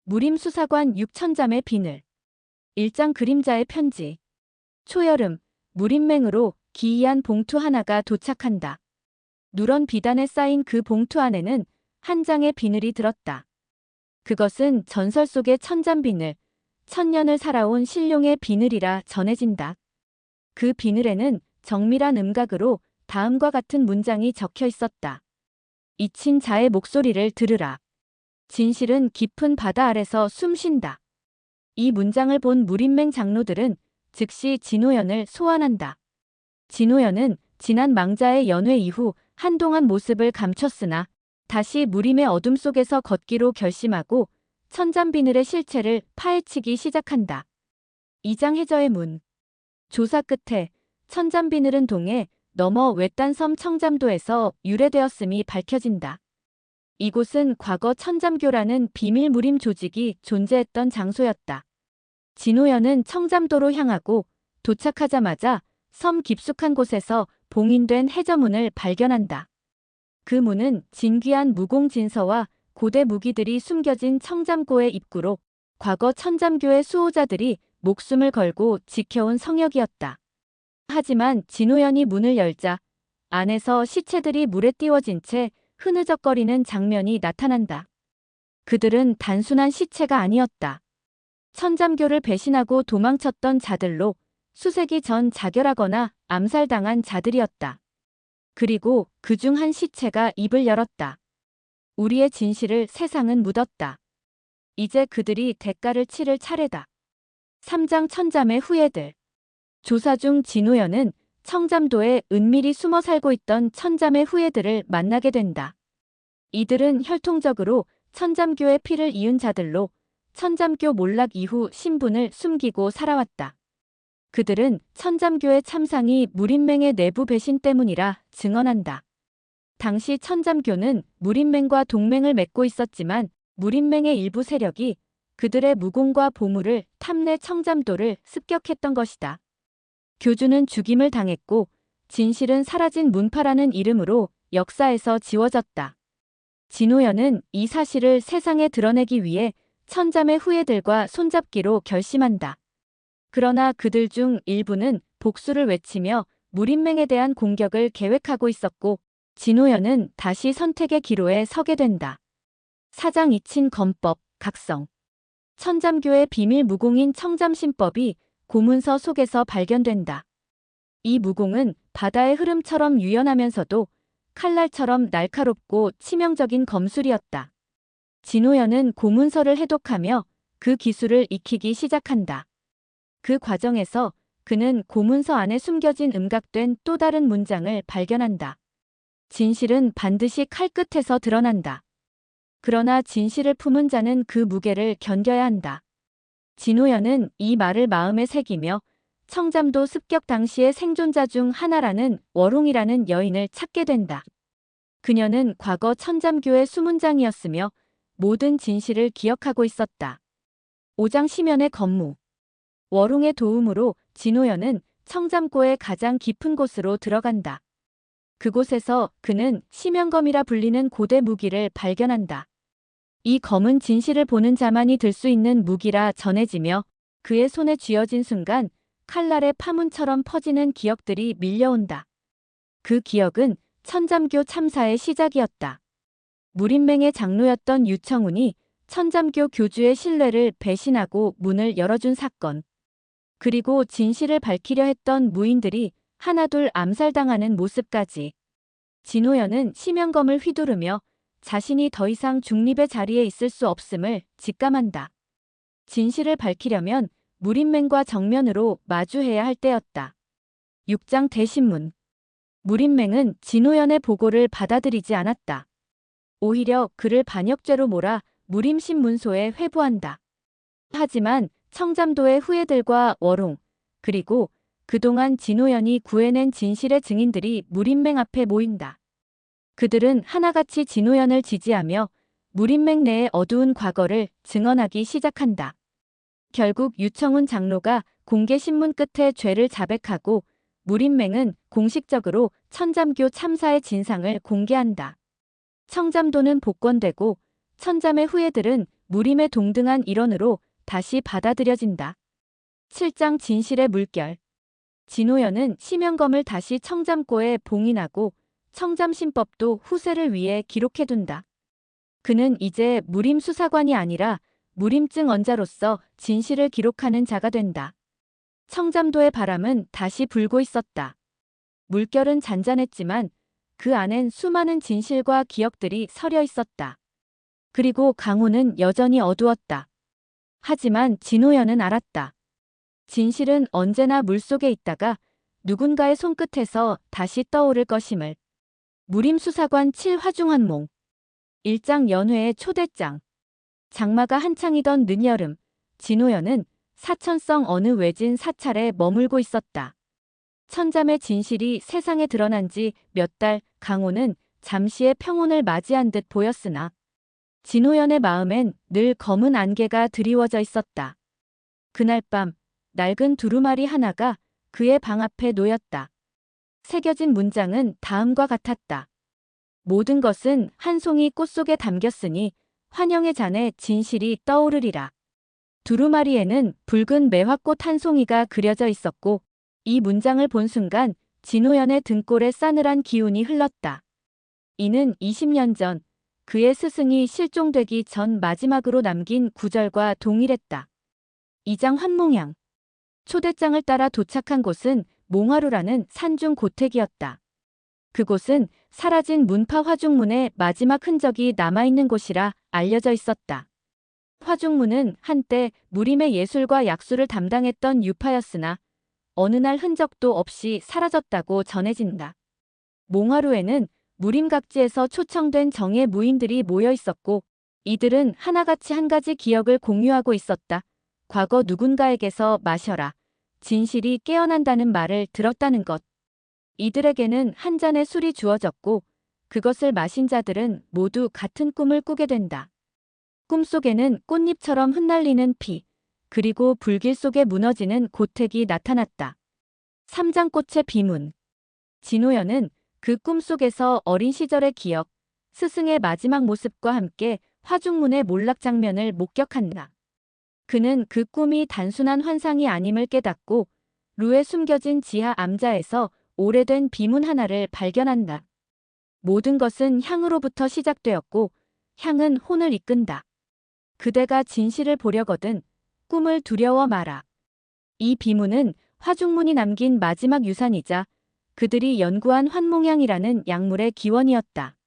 무림수사관 6천잠의 비늘. 일장 그림자의 편지. 초여름, 무림맹으로 기이한 봉투 하나가 도착한다. 누런 비단에 쌓인 그 봉투 안에는 한 장의 비늘이 들었다. 그것은 전설 속의 천잠비늘, 천년을 살아온 신룡의 비늘이라 전해진다. 그 비늘에는 정밀한 음각으로 다음과 같은 문장이 적혀 있었다. 잊힌 자의 목소리를 들으라. 진실은 깊은 바다 아래서 숨쉰다. 이 문장을 본 무림맹 장로들은 즉시 진호연을 소환한다. 진호연은 지난 망자의 연회 이후 한동안 모습을 감췄으나 다시 무림의 어둠 속에서 걷기로 결심하고 천잠비늘의 실체를 파헤치기 시작한다. 이장해저의 문. 조사 끝에 천잠비늘은 동해 넘어 외딴 섬 청잠도에서 유래되었음이 밝혀진다. 이곳은 과거 천잠교라는 비밀 무림 조직이 존재했던 장소였다. 진호연은 청잠도로 향하고 도착하자마자 섬 깊숙한 곳에서 봉인된 해저문을 발견한다. 그 문은 진귀한 무공진서와 고대 무기들이 숨겨진 청잠고의 입구로 과거 천잠교의 수호자들이 목숨을 걸고 지켜온 성역이었다. 하지만 진호연이 문을 열자 안에서 시체들이 물에 띄워진 채 흐느적거리는 장면이 나타난다. 그들은 단순한 시체가 아니었다. 천잠교를 배신하고 도망쳤던 자들로 수세기 전 자결하거나 암살당한 자들이었다. 그리고 그중 한 시체가 입을 열었다. 우리의 진실을 세상은 묻었다. 이제 그들이 대가를 치를 차례다. 3장 천잠의 후예들. 조사 중 진호연은 청잠도에 은밀히 숨어 살고 있던 천잠의 후예들을 만나게 된다. 이들은 혈통적으로 천잠교의 피를 이은 자들로 천잠교 몰락 이후 신분을 숨기고 살아왔다. 그들은 천잠교의 참상이 무림맹의 내부 배신 때문이라 증언한다. 당시 천잠교는 무림맹과 동맹을 맺고 있었지만 무림맹의 일부 세력이 그들의 무공과 보물을 탐내 청잠도를 습격했던 것이다. 교주는 죽임을 당했고 진실은 사라진 문파라는 이름으로 역사에서 지워졌다. 진호연은 이 사실을 세상에 드러내기 위해 천잠의 후예들과 손잡기로 결심한다. 그러나 그들 중 일부는 복수를 외치며 무림맹에 대한 공격을 계획하고 있었고 진호연은 다시 선택의 기로에 서게 된다. 사장 이친 검법, 각성. 천잠교의 비밀 무공인 청잠신법이 고문서 속에서 발견된다. 이 무공은 바다의 흐름처럼 유연하면서도 칼날처럼 날카롭고 치명적인 검술이었다. 진호연은 고문서를 해독하며 그 기술을 익히기 시작한다. 그 과정에서 그는 고문서 안에 숨겨진 음각된 또 다른 문장을 발견한다. 진실은 반드시 칼끝에서 드러난다. 그러나 진실을 품은 자는 그 무게를 견뎌야 한다. 진호연은 이 말을 마음에 새기며 청잠도 습격 당시의 생존자 중 하나라는 월홍이라는 여인을 찾게 된다. 그녀는 과거 천잠교의 수문장이었으며 모든 진실을 기억하고 있었다. 5장 시면의 건무. 월홍의 도움으로 진호연은 청잠고의 가장 깊은 곳으로 들어간다. 그곳에서 그는 시면검이라 불리는 고대 무기를 발견한다. 이 검은 진실을 보는 자만이 들 수 있는 무기라 전해지며 그의 손에 쥐어진 순간 칼날의 파문처럼 퍼지는 기억들이 밀려온다. 그 기억은 천잠교 참사의 시작이었다. 무림맹의 장로였던 유청운이 천잠교 교주의 신뢰를 배신하고 문을 열어준 사건. 그리고 진실을 밝히려 했던 무인들이 하나둘 암살당하는 모습까지. 진호연은 시면검을 휘두르며 자신이 더 이상 중립의 자리에 있을 수 없음을 직감한다. 진실을 밝히려면 무림맹과 정면으로 마주해야 할 때였다. 6장 대신문. 무림맹은 진호연의 보고를 받아들이지 않았다. 오히려 그를 반역죄로 몰아 무림신문소에 회부한다. 하지만 청잠도의 후예들과 월홍, 그리고 그동안 진호연이 구해낸 진실의 증인들이 무림맹 앞에 모인다. 그들은 하나같이 진호연을 지지하며 무림맹 내의 어두운 과거를 증언하기 시작한다. 결국 유청운 장로가 공개 신문 끝에 죄를 자백하고 무림맹은 공식적으로 천잠교 참사의 진상을 공개한다. 청잠도는 복권되고 천잠의 후예들은 무림의 동등한 일원으로 다시 받아들여진다. 7장 진실의 물결. 진호연은 심연검을 다시 청잠고에 봉인하고 청잠신법도 후세를 위해 기록해둔다. 그는 이제 무림 수사관이 아니라 무림증 언자로서 진실을 기록하는 자가 된다. 청잠도의 바람은 다시 불고 있었다. 물결은 잔잔했지만 그 안엔 수많은 진실과 기억들이 서려 있었다. 그리고 강호는 여전히 어두웠다. 하지만 진호연은 알았다. 진실은 언제나 물속에 있다가 누군가의 손끝에서 다시 떠오를 것임을. 무림수사관 7화중환몽. 1장 연회의 초대장. 장마가 한창이던 늦여름, 진호연은 사천성 어느 외진 사찰에 머물고 있었다. 천잠의 진실이 세상에 드러난 지 몇 달, 강호는 잠시의 평온을 맞이한 듯 보였으나 진호연의 마음엔 늘 검은 안개가 드리워져 있었다. 그날 밤 낡은 두루마리 하나가 그의 방 앞에 놓였다. 새겨진 문장은 다음과 같았다. 모든 것은 한 송이 꽃 속에 담겼으니 환영의 잔에 진실이 떠오르리라. 두루마리에는 붉은 매화꽃 한 송이가 그려져 있었고 이 문장을 본 순간 진호연의 등골에 싸늘한 기운이 흘렀다. 이는 20년 전 그의 스승이 실종되기 전 마지막으로 남긴 구절과 동일했다. 2장 환몽향. 초대장을 따라 도착한 곳은 몽하루라는 산중 고택이었다. 그곳은 사라진 문파 화중문의 마지막 흔적이 남아있는 곳이라 알려져 있었다. 화중문은 한때 무림의 예술과 약수를 담당했던 유파였으나 어느 날 흔적도 없이 사라졌다고 전해진다. 몽하루에는 무림각지에서 초청된 정예 무인들이 모여 있었고 이들은 하나같이 한 가지 기억을 공유하고 있었다. 과거 누군가에게서 마셔라. 진실이 깨어난다는 말을 들었다는 것. 이들에게는 한 잔의 술이 주어졌고 그것을 마신 자들은 모두 같은 꿈을 꾸게 된다. 꿈속에는 꽃잎처럼 흩날리는 피, 그리고 불길 속에 무너지는 고택이 나타났다. 3장 꽃의 비문. 진호연은 그 꿈속에서 어린 시절의 기억, 스승의 마지막 모습과 함께 화중문의 몰락 장면을 목격한다. 그는 그 꿈이 단순한 환상이 아님을 깨닫고 루에 숨겨진 지하 암자에서 오래된 비문 하나를 발견한다. 모든 것은 향으로부터 시작되었고 향은 혼을 이끈다. 그대가 진실을 보려거든 꿈을 두려워 마라. 이 비문은 화중문이 남긴 마지막 유산이자 그들이 연구한 환몽향이라는 약물의 기원이었다.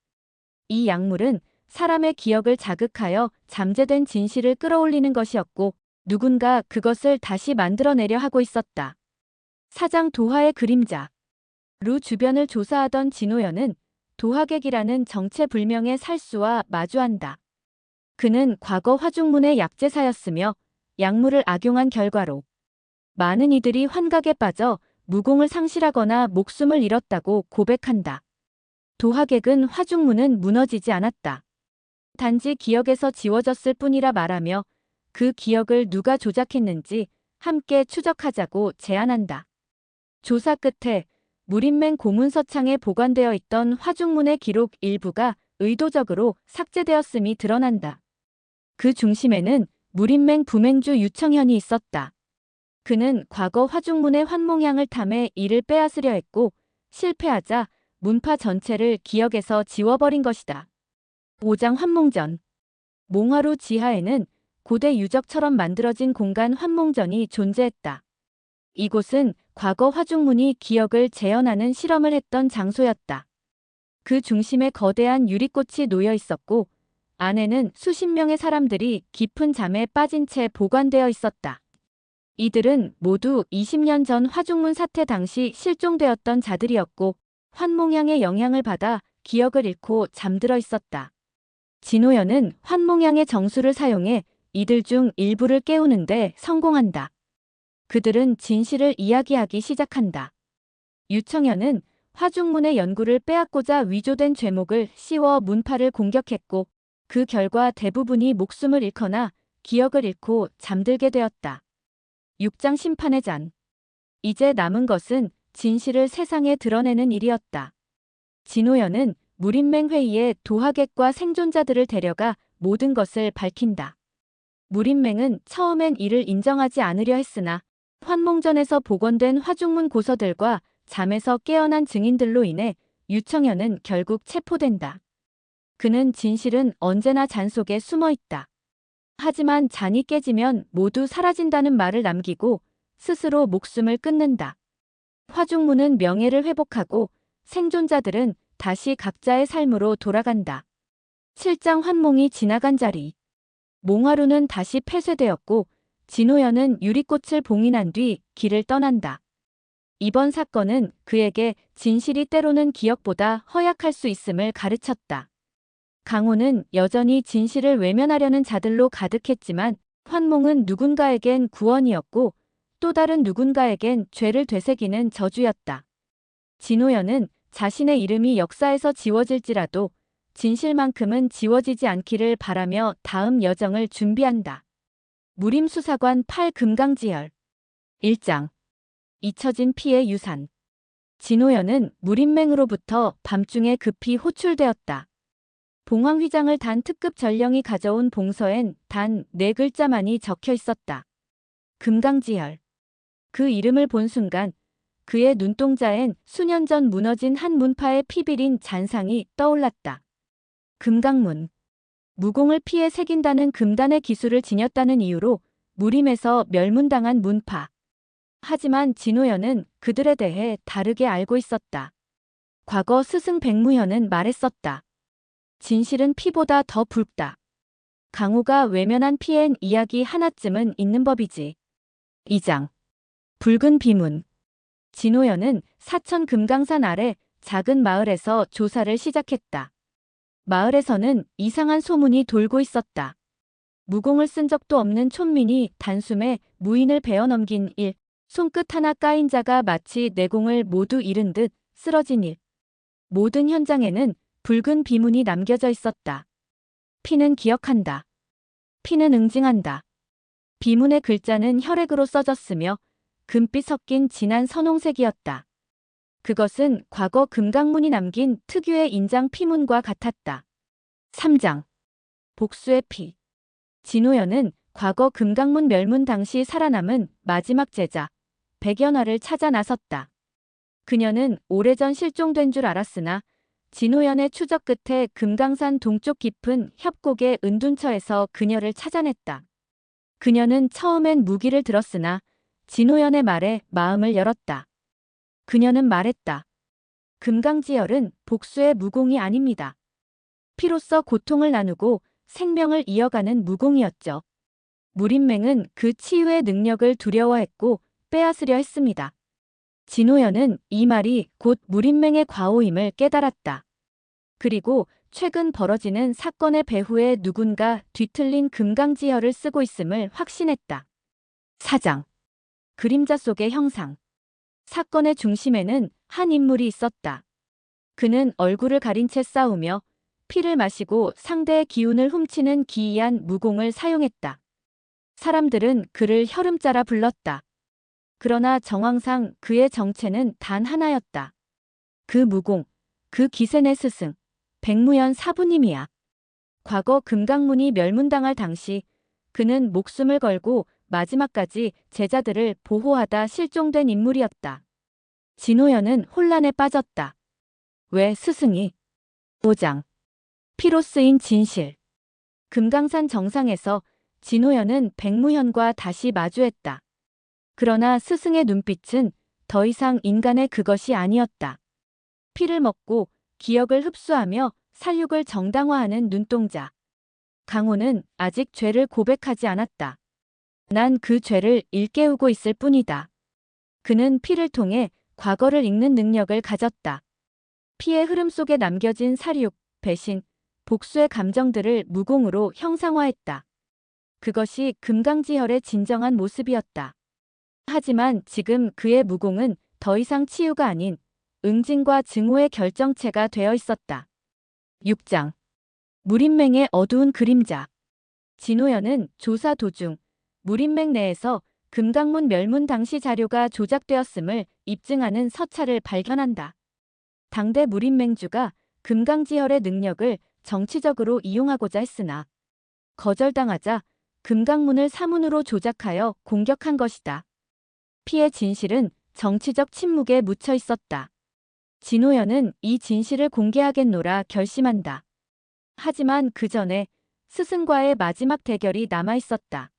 이 약물은 사람의 기억을 자극하여 잠재된 진실을 끌어올리는 것이었고 누군가 그것을 다시 만들어내려 하고 있었다. 4장 도화의 그림자. 루 주변을 조사하던 진호연은 도화객이라는 정체불명의 살수와 마주한다. 그는 과거 화중문의 약제사였으며 약물을 악용한 결과로 많은 이들이 환각에 빠져 무공을 상실하거나 목숨을 잃었다고 고백한다. 도화객은 화중문은 무너지지 않았다. 단지 기억에서 지워졌을 뿐이라 말하며 그 기억을 누가 조작했는지 함께 추적하자고 제안한다. 조사 끝에 무림맹 고문서창에 보관되어 있던 화중문의 기록 일부가 의도적으로 삭제되었음이 드러난다. 그 중심에는 무림맹 부맹주 유청현이 있었다. 그는 과거 화중문의 환몽향을 탐해 이를 빼앗으려 했고 실패하자 문파 전체를 기억에서 지워버린 것이다. 5장 환몽전. 몽하루 지하에는 고대 유적처럼 만들어진 공간 환몽전이 존재했다. 이곳은 과거 화중문이 기억을 재현하는 실험을 했던 장소였다. 그 중심에 거대한 유리꽃이 놓여 있었고 안에는 수십 명의 사람들이 깊은 잠에 빠진 채 보관되어 있었다. 이들은 모두 20년 전 화중문 사태 당시 실종되었던 자들이었고 환몽향의 영향을 받아 기억을 잃고 잠들어 있었다. 진호연은 환몽향의 정수를 사용해 이들 중 일부를 깨우는데 성공한다. 그들은 진실을 이야기하기 시작한다. 유청현은 화중문의 연구를 빼앗고자 위조된 죄목을 씌워 문파를 공격했고 그 결과 대부분이 목숨을 잃거나 기억을 잃고 잠들게 되었다. 6장 심판의 잔. 이제 남은 것은 진실을 세상에 드러내는 일이었다. 진호연은 무림맹 회의에 도하객과 생존자들을 데려가 모든 것을 밝힌다. 무림맹은 처음엔 이를 인정하지 않으려 했으나 환몽전에서 복원된 화중문 고서들과 잠에서 깨어난 증인들로 인해 유청현은 결국 체포된다. 그는 진실은 언제나 잔 속에 숨어 있다. 하지만 잔이 깨지면 모두 사라진다는 말을 남기고 스스로 목숨을 끊는다. 화중문은 명예를 회복하고 생존자들은 다시 각자의 삶으로 돌아간다. 7장 환몽이 지나간 자리. 몽하루는 다시 폐쇄되었고 진호연은 유리꽃을 봉인한 뒤 길을 떠난다. 이번 사건은 그에게 진실이 때로는 기억보다 허약할 수 있음을 가르쳤다. 강호는 여전히 진실을 외면하려는 자들로 가득했지만 환몽은 누군가에겐 구원이었고 또 다른 누군가에겐 죄를 되새기는 저주였다. 진호연은 자신의 이름이 역사에서 지워질지라도 진실만큼은 지워지지 않기를 바라며 다음 여정을 준비한다. 무림수사관 8금강지열 1장 잊혀진 피의 유산. 진호연은 무림맹으로부터 밤중에 급히 호출되었다. 봉황휘장을 단 특급 전령이 가져온 봉서엔 단 4글자만이 적혀 있었다. 금강지열. 그 이름을 본 순간 그의 눈동자엔 수년 전 무너진 한 문파의 피비린 잔상이 떠올랐다. 금강문. 무공을 피해 새긴다는 금단의 기술을 지녔다는 이유로 무림에서 멸문당한 문파. 하지만 진호연은 그들에 대해 다르게 알고 있었다. 과거 스승 백무현은 말했었다. 진실은 피보다 더 붉다. 강호가 외면한 피엔 이야기 하나쯤은 있는 법이지. 2장. 붉은 비문. 진호연은 사천 금강산 아래 작은 마을에서 조사를 시작했다. 마을에서는 이상한 소문이 돌고 있었다. 무공을 쓴 적도 없는 촌민이 단숨에 무인을 베어 넘긴 일, 손끝 하나 까인 자가 마치 내공을 모두 잃은 듯 쓰러진 일. 모든 현장에는 붉은 비문이 남겨져 있었다. 피는 기억한다. 피는 응징한다. 비문의 글자는 혈액으로 써졌으며 금빛 섞인 진한 선홍색이었다. 그것은 과거 금강문이 남긴 특유의 인장 피문과 같았다. 3장. 복수의 피. 진호연은 과거 금강문 멸문 당시 살아남은 마지막 제자 백연화를 찾아 나섰다. 그녀는 오래전 실종된 줄 알았으나 진호연의 추적 끝에 금강산 동쪽 깊은 협곡의 은둔처에서 그녀를 찾아냈다. 그녀는 처음엔 무기를 들었으나 진호연의 말에 마음을 열었다. 그녀는 말했다. 금강지열은 복수의 무공이 아닙니다. 피로써 고통을 나누고 생명을 이어가는 무공이었죠. 무림맹은 그 치유의 능력을 두려워했고 빼앗으려 했습니다. 진호연은 이 말이 곧 무림맹의 과오임을 깨달았다. 그리고 최근 벌어지는 사건의 배후에 누군가 뒤틀린 금강지혈을 쓰고 있음을 확신했다. 4장. 그림자 속의 형상. 사건의 중심에는 한 인물이 있었다. 그는 얼굴을 가린 채 싸우며 피를 마시고 상대의 기운을 훔치는 기이한 무공을 사용했다. 사람들은 그를 혈음자라 불렀다. 그러나 정황상 그의 정체는 단 하나였다. 그 무공, 그 기세네 스승, 백무현 사부님이야. 과거 금강문이 멸문당할 당시 그는 목숨을 걸고 마지막까지 제자들을 보호하다 실종된 인물이었다. 진호연은 혼란에 빠졌다. 왜 스승이? 5장. 피로 쓰인 진실. 금강산 정상에서 진호연은 백무현과 다시 마주했다. 그러나 스승의 눈빛은 더 이상 인간의 그것이 아니었다. 피를 먹고 기억을 흡수하며 살육을 정당화하는 눈동자. 강호는 아직 죄를 고백하지 않았다. 난 그 죄를 일깨우고 있을 뿐이다. 그는 피를 통해 과거를 읽는 능력을 가졌다. 피의 흐름 속에 남겨진 살육, 배신, 복수의 감정들을 무공으로 형상화했다. 그것이 금강지혈의 진정한 모습이었다. 하지만 지금 그의 무공은 더 이상 치유가 아닌 응징과 증오의 결정체가 되어 있었다. 6장. 무림맹의 어두운 그림자. 진호연은 조사 도중 무림맹 내에서 금강문 멸문 당시 자료가 조작되었음을 입증하는 서찰을 발견한다. 당대 무림맹주가 금강지혈의 능력을 정치적으로 이용하고자 했으나 거절당하자 금강문을 사문으로 조작하여 공격한 것이다. 피의 진실은 정치적 침묵에 묻혀 있었다. 진호연은 이 진실을 공개하겠노라 결심한다. 하지만 그 전에 스승과의 마지막 대결이 남아 있었다.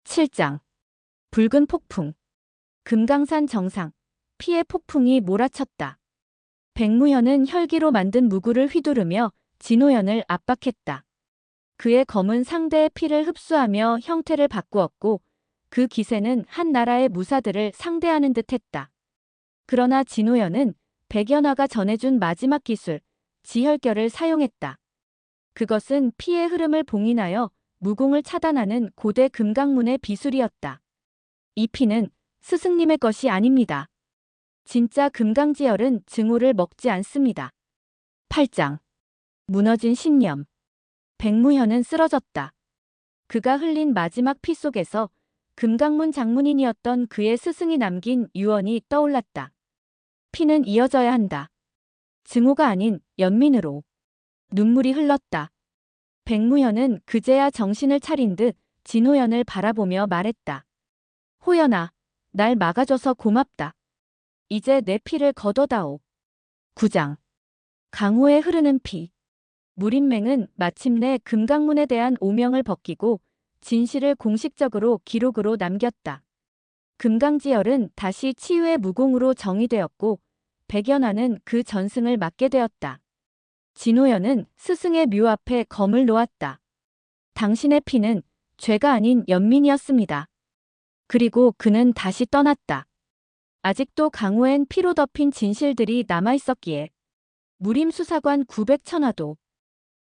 7장. 붉은 폭풍. 금강산 정상. 피의 폭풍이 몰아쳤다. 백무현은 혈기로 만든 무구를 휘두르며 진호연을 압박했다. 그의 검은 상대의 피를 흡수하며 형태를 바꾸었고 그 기세는 한 나라의 무사들을 상대하는 듯했다. 그러나 진호연은 백연화가 전해준 마지막 기술, 지혈결을 사용했다. 그것은 피의 흐름을 봉인하여 무공을 차단하는 고대 금강문의 비술이었다. 이 피는 스승님의 것이 아닙니다. 진짜 금강지혈은 증오를 먹지 않습니다. 8장. 무너진 신념. 백무현은 쓰러졌다. 그가 흘린 마지막 피 속에서 금강문 장문인이었던 그의 스승이 남긴 유언이 떠올랐다. 피는 이어져야 한다. 증오가 아닌 연민으로. 눈물이 흘렀다. 백무현은 그제야 정신을 차린 듯 진호연을 바라보며 말했다. 호연아, 날 막아줘서 고맙다. 이제 내 피를 걷어다오. 9장. 강호에 흐르는 피. 무림맹은 마침내 금강문에 대한 오명을 벗기고 진실을 공식적으로 기록으로 남겼다. 금강지열은 다시 치유의 무공으로 정의되었고 백연화는 그 전승을 맡게 되었다. 진호연은 스승의 묘 앞에 검을 놓았다. 당신의 피는 죄가 아닌 연민이었습니다. 그리고 그는 다시 떠났다. 아직도 강호엔 피로 덮인 진실들이 남아있었기에. 무림수사관 900천화도.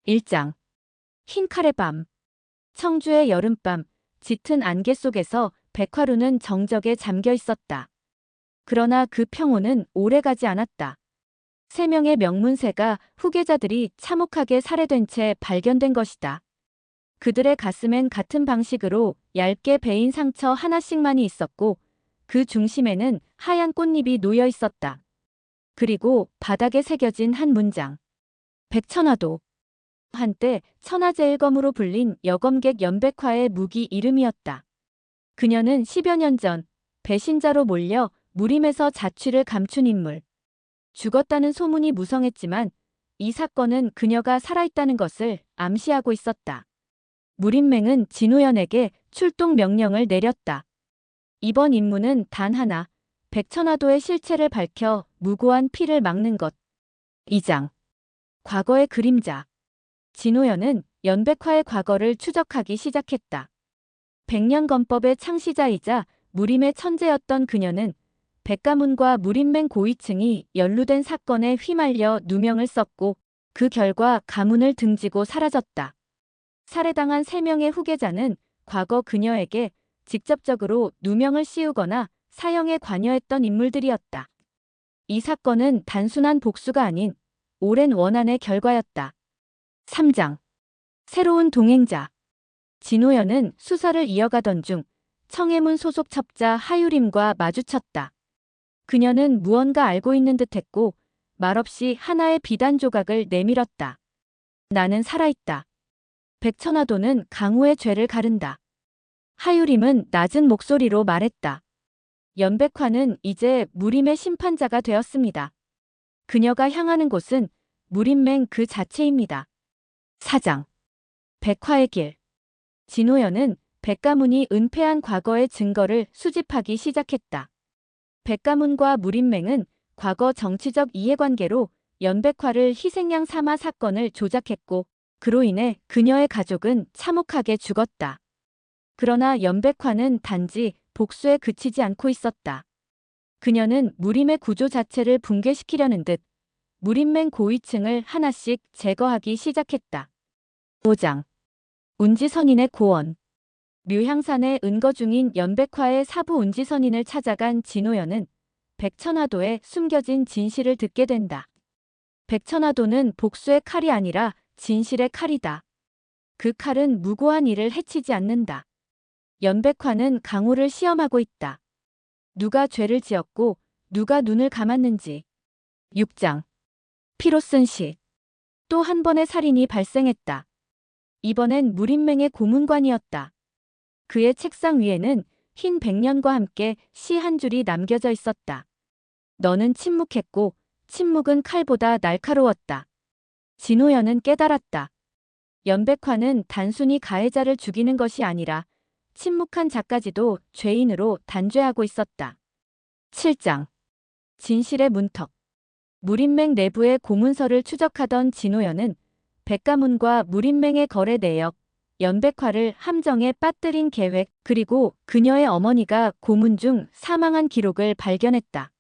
1장. 흰 칼의 밤. 청주의 여름밤, 짙은 안개 속에서 백화루는 정적에 잠겨 있었다. 그러나 그 평온은 오래가지 않았다. 3명의 명문세가 후계자들이 참혹하게 살해된 채 발견된 것이다. 그들의 가슴엔 같은 방식으로 얇게 베인 상처 하나씩만이 있었고 그 중심에는 하얀 꽃잎이 놓여 있었다. 그리고 바닥에 새겨진 한 문장. 백천화도. 한때 천하제일검으로 불린 여검객 연백화의 무기 이름이었다. 그녀는 10여 년 전 배신자로 몰려 무림에서 자취를 감춘 인물. 죽었다는 소문이 무성했지만 이 사건은 그녀가 살아있다는 것을 암시하고 있었다. 무림맹은 진호연에게 출동 명령을 내렸다. 이번 임무는 단 하나, 백천화도의 실체를 밝혀 무고한 피를 막는 것. 2장. 과거의 그림자. 진호연은 연백화의 과거를 추적하기 시작했다. 백년검법의 창시자이자 무림의 천재였던 그녀는 백가문과 무림맹 고위층이 연루된 사건에 휘말려 누명을 썼고 그 결과 가문을 등지고 사라졌다. 살해당한 3명의 후계자는 과거 그녀에게 직접적으로 누명을 씌우거나 사형에 관여했던 인물들이었다. 이 사건은 단순한 복수가 아닌 오랜 원한의 결과였다. 3장. 새로운 동행자. 진호연은 수사를 이어가던 중 청해문 소속 첩자 하유림과 마주쳤다. 그녀는 무언가 알고 있는 듯했고 말없이 하나의 비단 조각을 내밀었다. 나는 살아있다. 백천화도는 강호의 죄를 가른다. 하유림은 낮은 목소리로 말했다. 연백화는 이제 무림의 심판자가 되었습니다. 그녀가 향하는 곳은 무림맹 그 자체입니다. 4장. 백화의 길. 진호연은 백가문이 은폐한 과거의 증거를 수집하기 시작했다. 백가문과 무림맹은 과거 정치적 이해관계로 연백화를 희생양 삼아 사건을 조작했고 그로 인해 그녀의 가족은 참혹하게 죽었다. 그러나 연백화는 단지 복수에 그치지 않고 있었다. 그녀는 무림의 구조 자체를 붕괴시키려는 듯 무림맹 고위층을 하나씩 제거하기 시작했다. 5장. 운지선인의 고원. 묘향산에 은거 중인 연백화의 사부 운지선인을 찾아간 진호연은 백천화도에 숨겨진 진실을 듣게 된다. 백천화도는 복수의 칼이 아니라 진실의 칼이다. 그 칼은 무고한 이를 해치지 않는다. 연백화는 강호를 시험하고 있다. 누가 죄를 지었고 누가 눈을 감았는지. 6장. 피로 쓴 시. 또 한 번의 살인이 발생했다. 이번엔 무림맹의 고문관이었다. 그의 책상 위에는 흰 백년과 함께 시 한 줄이 남겨져 있었다. 너는 침묵했고 침묵은 칼보다 날카로웠다. 진호연은 깨달았다. 연백화는 단순히 가해자를 죽이는 것이 아니라 침묵한 자까지도 죄인으로 단죄하고 있었다. 7장. 진실의 문턱. 무린맹 내부의 고문서를 추적하던 진호연은 백가문과 무린맹의 거래 내역, 연백화를 함정에 빠뜨린 계획, 그리고 그녀의 어머니가 고문 중 사망한 기록을 발견했다.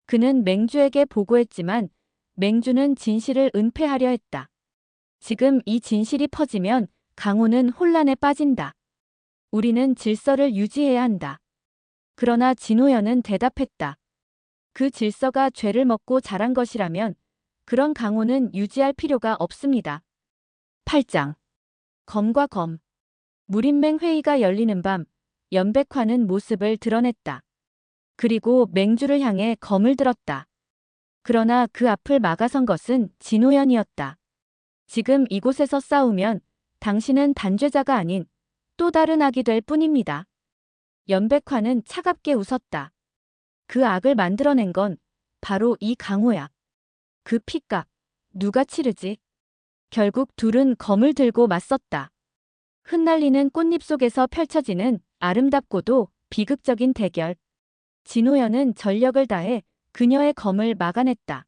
그는 맹주에게 보고했지만 맹주는 진실을 은폐하려 했다. 지금 이 진실이 퍼지면 강호는 혼란에 빠진다. 우리는 질서를 유지해야 한다. 그러나 진호연은 대답했다. 그 질서가 죄를 먹고 자란 것이라면 그런 강호는 유지할 필요가 없습니다. 8장. 검과 검. 무린맹 회의가 열리는 밤, 연백화는 모습을 드러냈다. 그리고 맹주를 향해 검을 들었다. 그러나 그 앞을 막아선 것은 진호연이었다. 지금 이곳에서 싸우면 당신은 단죄자가 아닌 또 다른 악이 될 뿐입니다. 연백화는 차갑게 웃었다. 그 악을 만들어낸 건 바로 이 강호야. 그 핏값 누가 치르지? 결국 둘은 검을 들고 맞섰다. 흩날리는 꽃잎 속에서 펼쳐지는 아름답고도 비극적인 대결. 진호연은 전력을 다해 그녀의 검을 막아냈다.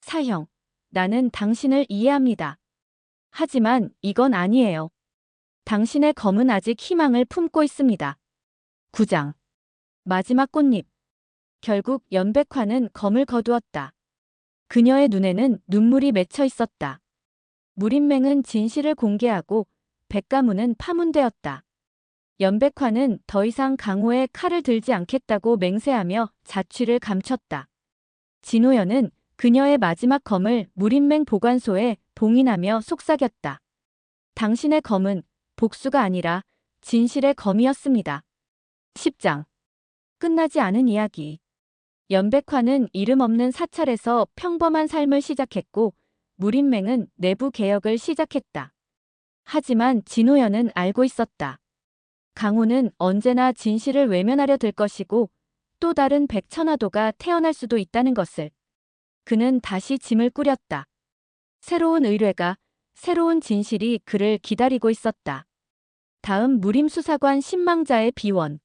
사형, 나는 당신을 이해합니다. 하지만 이건 아니에요. 당신의 검은 아직 희망을 품고 있습니다. 9장. 마지막 꽃잎. 결국 연백화는 검을 거두었다. 그녀의 눈에는 눈물이 맺혀 있었다. 무린맹은 진실을 공개하고 백가문은 파문되었다. 연백화는 더 이상 강호의 칼을 들지 않겠다고 맹세하며 자취를 감췄다. 진호연은 그녀의 마지막 검을 무린맹 보관소에 봉인하며 속삭였다. 당신의 검은 복수가 아니라 진실의 검이었습니다. 10장. 끝나지 않은 이야기. 연백화는 이름 없는 사찰에서 평범한 삶을 시작했고 무린맹은 내부 개혁을 시작했다. 하지만 진호연은 알고 있었다. 강호는 언제나 진실을 외면하려 들 것이고 또 다른 백천화도가 태어날 수도 있다는 것을. 그는 다시 짐을 꾸렸다. 새로운 의뢰가, 새로운 진실이 그를 기다리고 있었다. 다음 무림수사관 신망자의 비원.